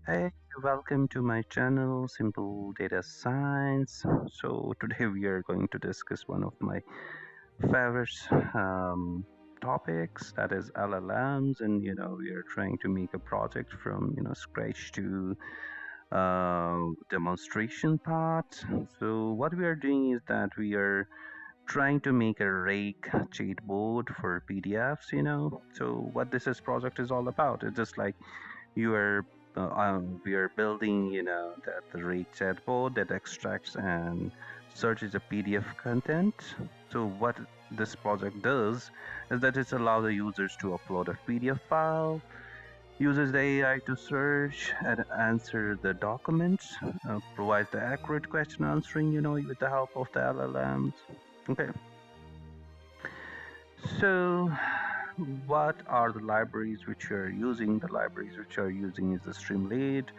Hey, welcome to my channel, Simple Data Science. So today we are going to discuss one of my favorite um, topics, that is LLMs, and we are trying to make a project from scratch to demonstration part. So what we are doing is that we are trying to make a rake chatbot for PDFs. So what this is project is all about. It's just like you are we are building that the rate chatbot that extracts and searches the PDF content. So what this project does is that it allows the users to upload a PDF file, uses the AI to search and answer the documents, provides the accurate question answering with the help of the LLMs. Okay, so what are the libraries which you are using? The libraries which you are using is the Streamlit,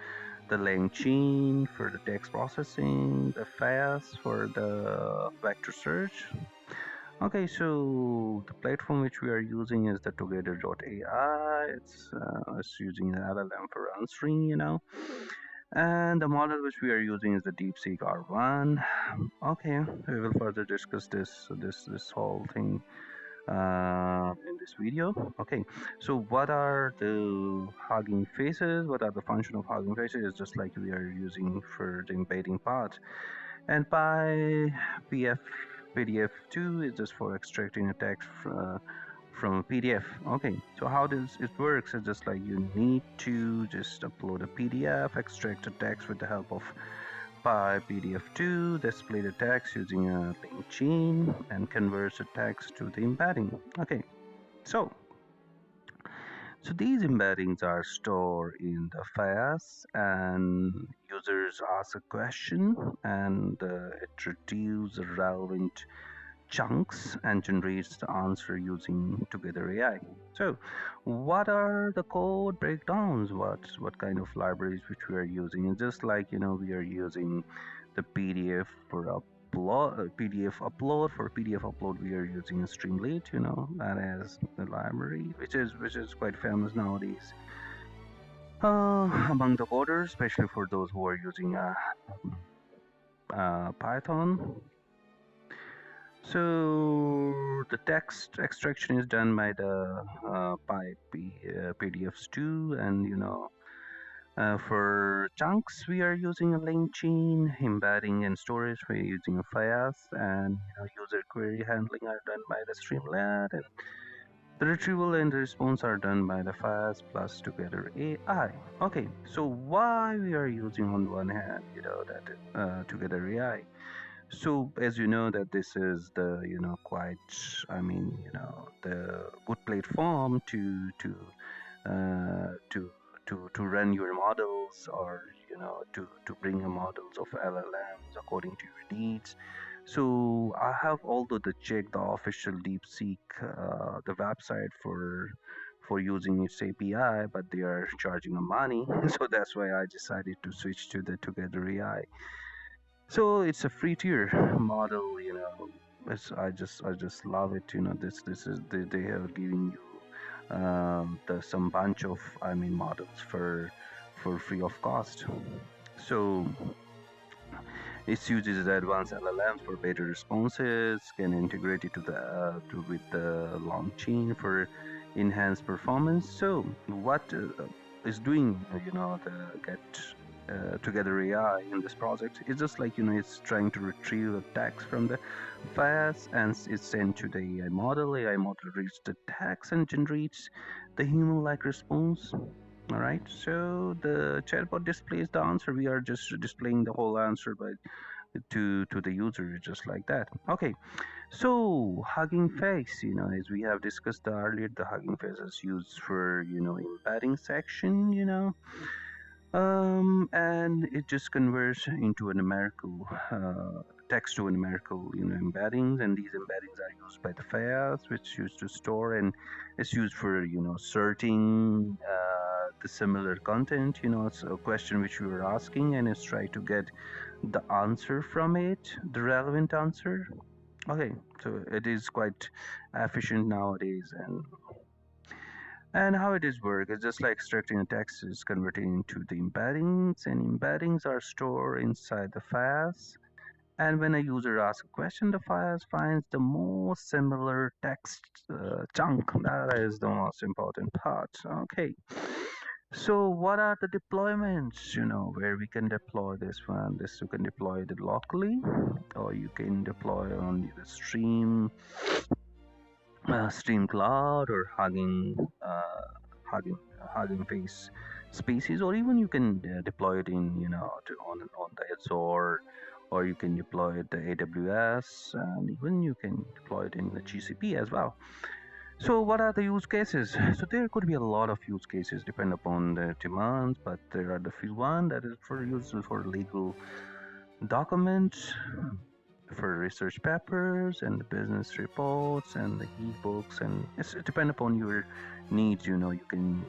the LangChain for the text processing, the FAISS for the vector search. Okay, so the platform which we are using is the Together.AI. It's using an LLM for answering. And the model which we are using is the DeepSeek R1. Okay, we will further discuss this whole thing in this video. Okay, so what are the Hugging Faces? What are the function of Hugging Faces? It's just like we are using for the embedding part. And by PF PDF2 is just for extracting a text from a PDF. Okay, so how does it works? It's just like you need to just upload a PDF, extract a text with the help of by PDF2, display the text using a LangChain, and converts the text to the embedding. Okay, so these embeddings are stored in the FAISS, and users ask a question, and it retrieves the relevant chunks and generates the answer using Together AI. So, what are the code breakdowns? What kind of libraries which we are using? And just like we are using the PDF for upload, PDF upload. We are using Streamlit. That is the library, which is quite famous nowadays. Among the coders, especially for those who are using Python. So the text extraction is done by the PDFs2, and for chunks we are using a LangChain, embedding and storage we're using a FAISS, and user query handling are done by the Streamlit, and the retrieval and the response are done by the FAISS plus Together AI. Okay, so why we are using on one hand, that Together AI? So as you know that this is the quite, the good platform to run your models, or to bring a models of LLMs according to your needs. So I have although to check the official DeepSeek the website for using its API, but they are charging a money. So that's why I decided to switch to the Together AI. So it's a free tier model. I just love it. This is they are giving you the some bunch of models for free of cost. So it uses the advanced LLMs for better responses, can integrate it with the long chain for enhanced performance. So what is doing the get Together AI in this project is just like it's trying to retrieve the text from the FAISS, and it's sent to the AI model. AI model reads the text and generates the human-like response. All right, so the chatbot displays the answer. We are just displaying the whole answer by to the user, just like that. Okay, so Hugging Face, as we have discussed earlier, the Hugging Face is used for embedding section, and it just converts into a numerical text to a numerical embeddings, and these embeddings are used by the FAISS, which is used to store, and it's used for sorting the similar content. It's a question which we were asking, and it's try to get the answer from it, the relevant answer. Okay, so it is quite efficient nowadays, and And how it is work is just like extracting a text is converting into the embeddings, and embeddings are stored inside the FAISS. And when a user asks a question, the FAISS finds the most similar text chunk. That is the most important part. Okay. So what are the deployments, where we can deploy this one? This you can deploy it locally, or you can deploy on the Stream Cloud or Hugging HuggingFace species, or even you can deploy it in on the Azure, or you can deploy it the AWS, and even you can deploy it in the GCP as well. So what are the use cases? So there could be a lot of use cases depend upon the demands, but there are the few one that is for useful for legal documents, for research papers and the business reports and the ebooks, and it's depend upon your needs. You can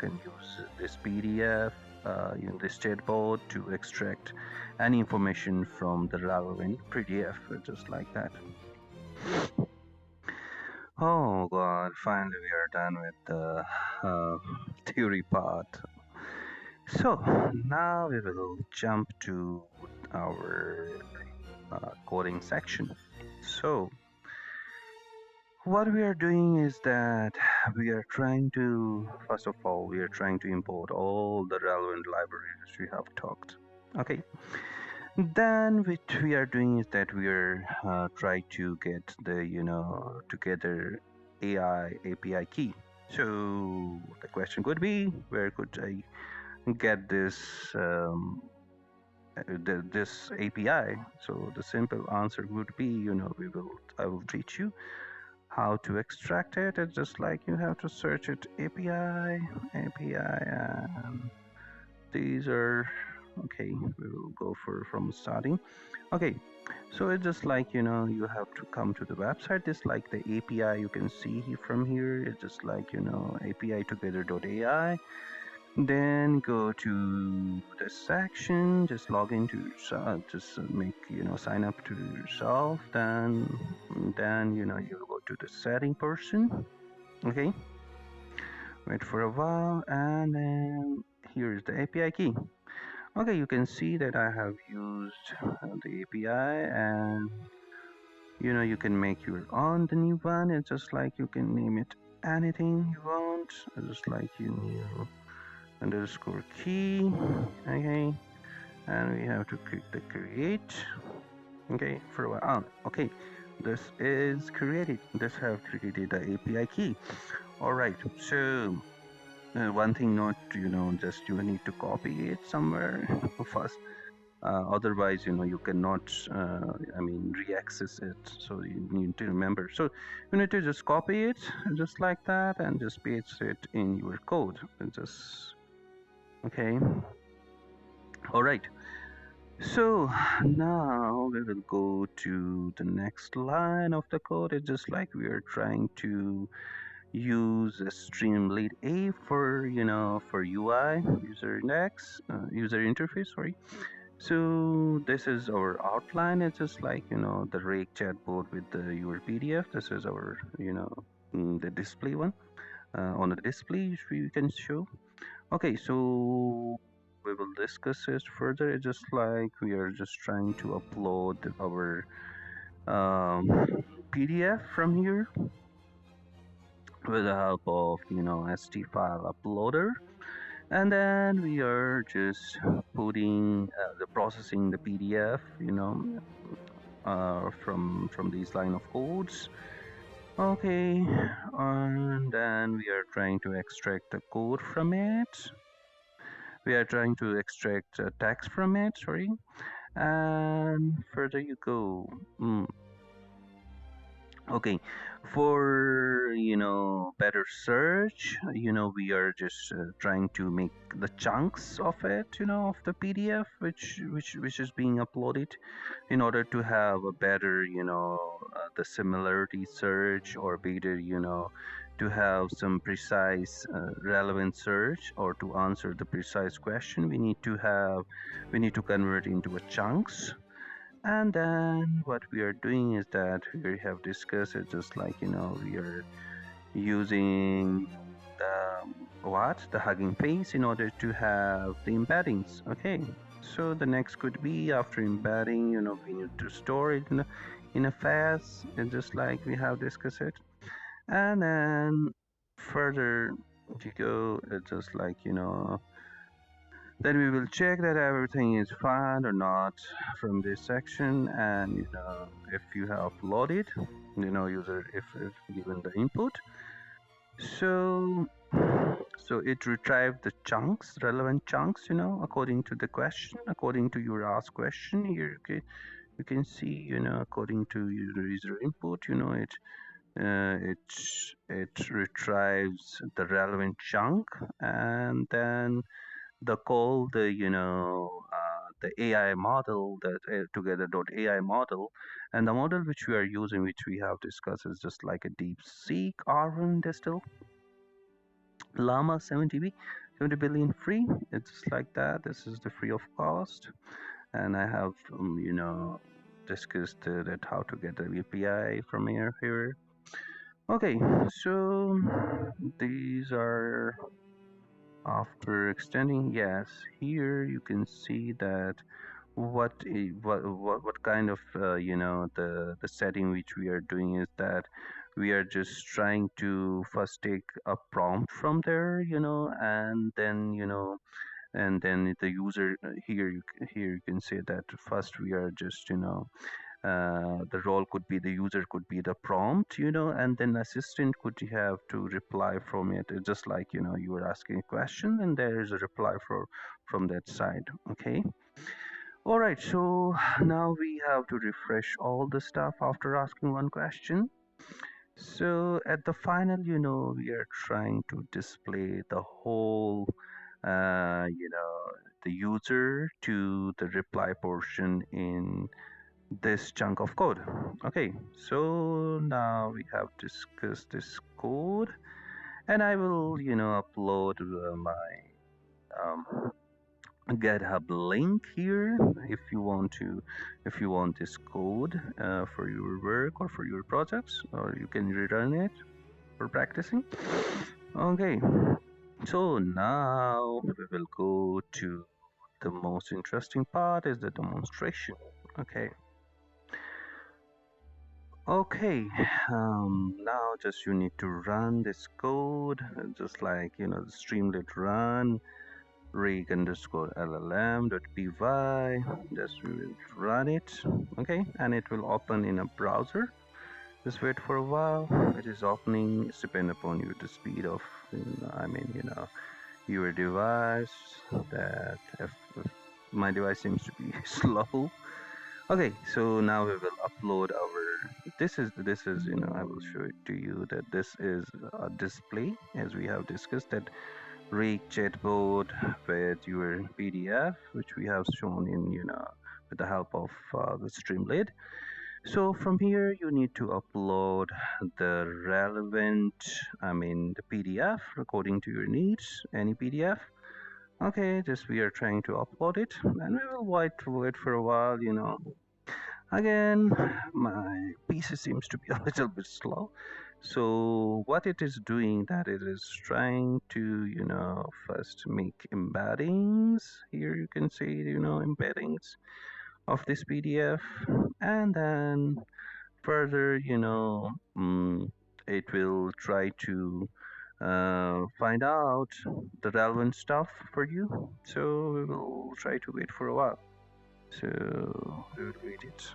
use this PDF, this chatbot to extract any information from the relevant PDF, just like that. Oh God! Finally, we are done with the theory part. So now we will jump to our coding section. So what we are doing is that we are trying to, first of all, we are trying to import all the relevant libraries we have talked. Okay. Then what we are doing is that we are trying to get the, Together AI API key. So the question could be, where could I get this API? So the simple answer would be, I will teach you how to extract it. It's just like you have to search it API, and these are okay. We will go from starting. Okay, so it's just like you have to come to the website. It's like the API you can see from here. It's just like API Together.AI. Then go to the section, just log into yourself, just make, sign up to yourself. Then, you go to the setting person. Okay. Wait for a while. And then here is the API key. Okay. You can see that I have used the API, and, you can make your own the new one. It's just like you can name it anything you want. It's just like new underscore key. Okay, and we have to click the create. Okay, for a while. Okay, this is created. This have created the API key. All right. So one thing, not just you need to copy it somewhere first. Otherwise, you cannot, re-access it. So you need to remember. So you need to just copy it just like that and just paste it in your code. And just okay. All right. So now we will go to the next line of the code. It's just like we are trying to use a Streamlit A for for UI user interface. Sorry. So this is our outline. It's just like the rake chatbot with the your PDF. This is our the display one on the display we can show. Okay, so we will discuss it further. It's just like we are just trying to upload our PDF from here with the help of ST file uploader, and then we are just putting the processing the PDF, from these line of codes. Okay, and then we are trying to extract the code from it. We are trying to extract text from it, sorry, and further you go. Okay, for better search, we are just trying to make the chunks of it, of the PDF which is being uploaded, in order to have a better, the similarity search, or better, to have some precise relevant search, or to answer the precise question. We need to convert into a chunks. And then what we are doing is that we have discussed it, just like we are using the Hugging Face in order to have the embeddings. Okay, so the next could be after embedding, we need to store it in a FAISS, and just like we have discussed it. And then further you go, just like, then we will check that everything is fine or not from this section. And if you have uploaded, user if given the input, so it retrieved the chunks, relevant chunks, according to the question, according to your asked question. Here you can see, according to your user input, it retrieves the relevant chunk, and then the AI model, that Together.AI model, and the model which we are using, which we have discussed, is just like a DeepSeek R1 Distill Llama 70 billion free. It's just like that. This is the free of cost, and I have discussed that how to get the API from here. Okay, so these are after extending. Yes, here you can see that what kind of the setting which we are doing is that we are just trying to first take a prompt from there, and then the user, here you can say that first we are just the role could be, the user could be the prompt, and then assistant could have to reply from it. It's just like, you are asking a question and there is a reply from that side. Okay. All right. So now we have to refresh all the stuff after asking one question. So at the final, we are trying to display the whole, the user to the reply portion in this chunk of code. Okay, so now we have discussed this code, and I will, upload my um, GitHub link here if you want this code for your work or for your projects, or you can rerun it for practicing. Okay, so now we will go to the most interesting part, is the demonstration. Okay. Okay, now just you need to run this code, just like, the Streamlit run rig underscore LLM.py. Just we will run it. Okay, and it will open in a browser. Just wait for a while. It is opening. It's depend upon you the speed of, your device. That if my device seems to be slow. Okay, so now we will upload our. This is I will show it to you that this is a display, as we have discussed, that Chatbot with your PDF, which we have shown in with the help of the Streamlit. So from here you need to upload the relevant, the PDF according to your needs, any PDF. Okay, just we are trying to upload it, and we will wait for a while. Again, my PC seems to be a little bit slow. So what it is doing, that it is trying to, first make embeddings. Here you can see, embeddings of this PDF, and then further, it will try to find out the relevant stuff for you. So we will try to wait for a while. So we will read it.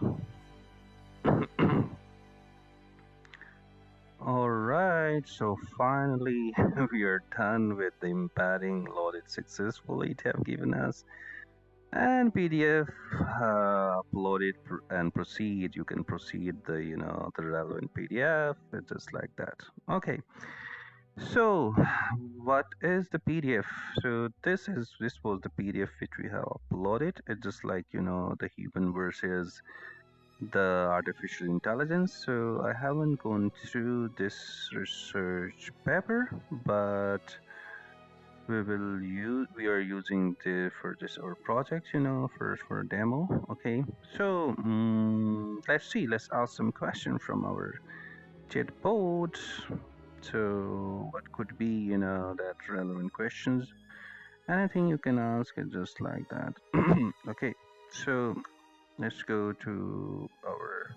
Alright, so finally we are done with the embedding loaded successfully. It have given us, and PDF uploaded and proceed. You can proceed the relevant PDF, just like that. Okay, so what is the PDF? So this was the PDF which we have uploaded. It's just like the human versus the artificial intelligence. So I haven't gone through this research paper, but we are using for this our project, for a demo. Okay, so let's ask some questions from our chatbot. So what could be, that relevant questions? Anything you can ask it just like that. Okay, so let's go to our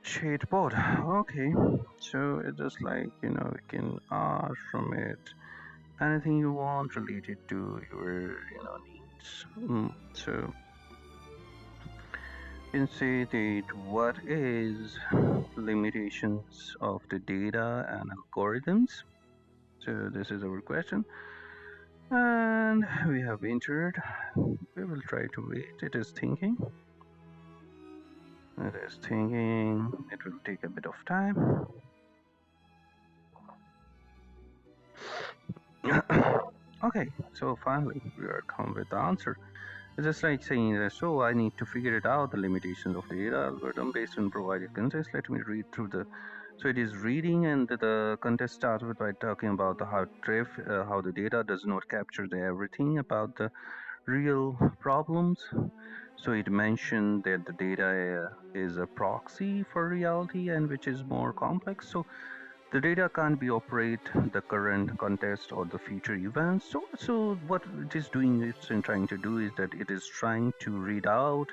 chatbot. Okay, so it's just like, you can ask from it anything you want related to your, needs. So you can say that what is limitations of the data and algorithms. So this is our question. And we have entered. We will try to wait. It is thinking. It is thinking. It will take a bit of time. Okay, so finally we are come with the answer. It's just like saying that, so I need to figure it out, the limitations of the data algorithm based on provided context. Let me read through the. So it is reading, and the context starts with by talking about how the data does not capture the everything about the real problems. So it mentioned that the data is a proxy for reality and which is more complex. So the data can't be operate the current context or the future events. So what it is doing, it's trying to do is that it is trying to read out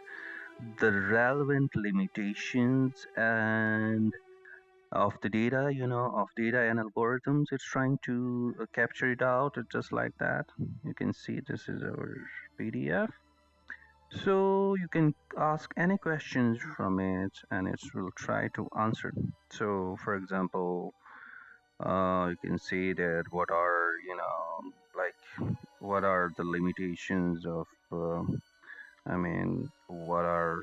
the relevant limitations and of the data, of data and algorithms. It's trying to capture it out just like that. You can see this is our PDF. So you can ask any questions from it and it will try to answer. So for example, you can say that what are the limitations of, I mean, what are,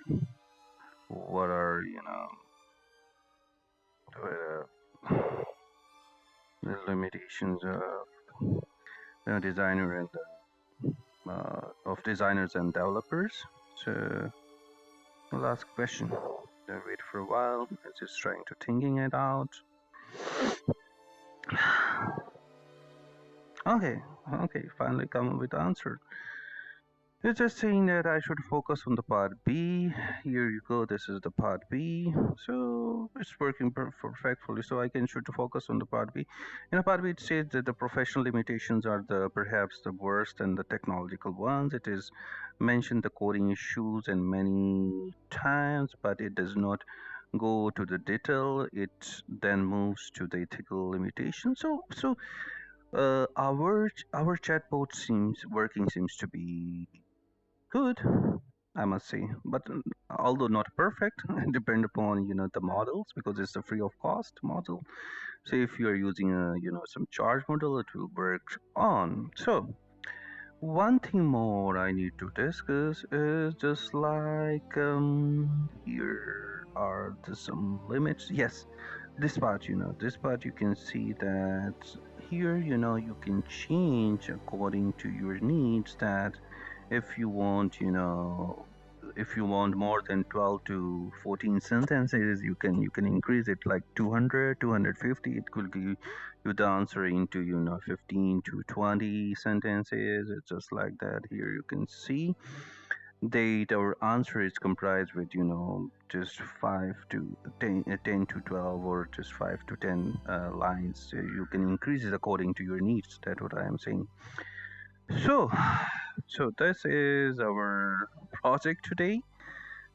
uh, the limitations of designer and of designers and developers. So we'll ask a question. Then wait for a while. It's just trying to thinking it out. Okay, finally come up with the answer. It's just saying that I should focus on the part B. Here you go, this is the part B. So it's working perfectly. So I can should focus on the part B. In the part B, it says that the professional limitations are perhaps the worst and the technological ones. It is mentioned the coding issues and many times, but it does not go to the detail. It then moves to the ethical limitations. Our chatbot seems to be good, I must say, but although not perfect, depend upon the models because it's a free of cost model. So if you are using a some charge model, it will work on. So one thing more I need to discuss is just like here are some limits. Yes, this part you can see that here you can change according to your needs that if you want if you want more than 12 to 14 sentences you can increase it like 200, 250. It could give you the answer into 15 to 20 sentences. It's just like that. Here you can see our answer is comprised with just 5 to 10, 10 to 12 or just 5 to 10 lines. So you can increase it according to your needs. That's what I am saying. So this is our project today.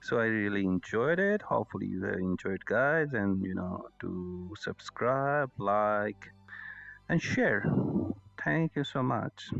So I really enjoyed it. Hopefully you have enjoyed, guys, and to subscribe, like, and share. Thank you so much.